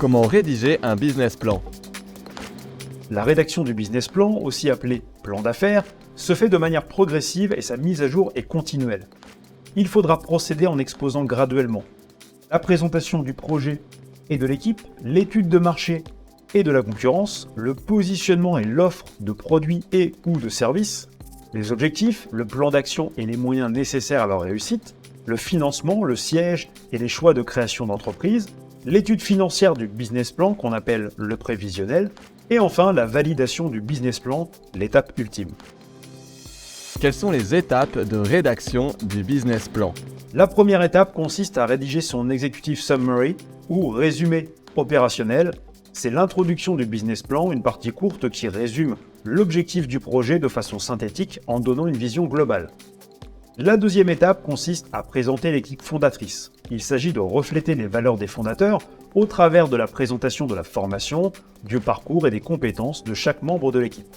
Comment rédiger un business plan? La rédaction du business plan, aussi appelé plan d'affaires, se fait de manière progressive et sa mise à jour est continuelle. Il faudra procéder en exposant graduellement la présentation du projet et de l'équipe, l'étude de marché et de la concurrence, le positionnement et l'offre de produits et ou de services, les objectifs, le plan d'action et les moyens nécessaires à leur réussite, le financement, le siège et les choix de création d'entreprise, l'étude financière du business plan qu'on appelle le prévisionnel, et enfin la validation du business plan, l'étape ultime. Quelles sont les étapes de rédaction du business plan? La première étape consiste à rédiger son executive summary ou résumé opérationnel. C'est l'introduction du business plan, une partie courte qui résume l'objectif du projet de façon synthétique en donnant une vision globale. La deuxième étape consiste à présenter l'équipe fondatrice. Il s'agit de refléter les valeurs des fondateurs au travers de la présentation de la formation, du parcours et des compétences de chaque membre de l'équipe.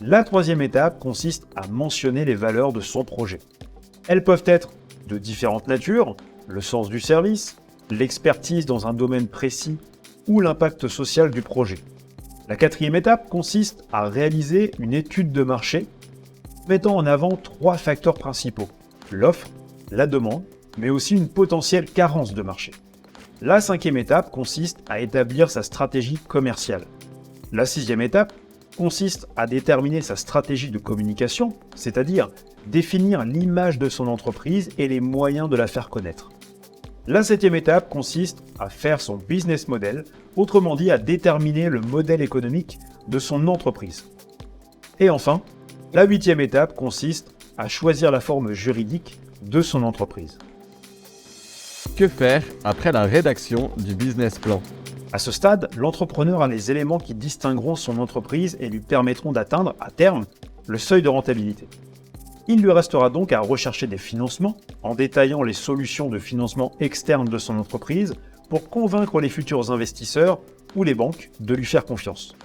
La troisième étape consiste à mentionner les valeurs de son projet. Elles peuvent être de différentes natures, le sens du service, l'expertise dans un domaine précis ou l'impact social du projet. La quatrième étape consiste à réaliser une étude de marché mettant en avant 3 facteurs principaux: l'offre, la demande, mais aussi une potentielle carence de marché. La cinquième étape consiste à établir sa stratégie commerciale. La sixième étape consiste à déterminer sa stratégie de communication, c'est-à-dire définir l'image de son entreprise et les moyens de la faire connaître. La septième étape consiste à faire son business model, autrement dit à déterminer le modèle économique de son entreprise. Et enfin, la huitième étape consiste à choisir la forme juridique de son entreprise. Que faire après la rédaction du business plan? À ce stade, l'entrepreneur a les éléments qui distingueront son entreprise et lui permettront d'atteindre, à terme, le seuil de rentabilité. Il lui restera donc à rechercher des financements en détaillant les solutions de financement externe de son entreprise pour convaincre les futurs investisseurs ou les banques de lui faire confiance.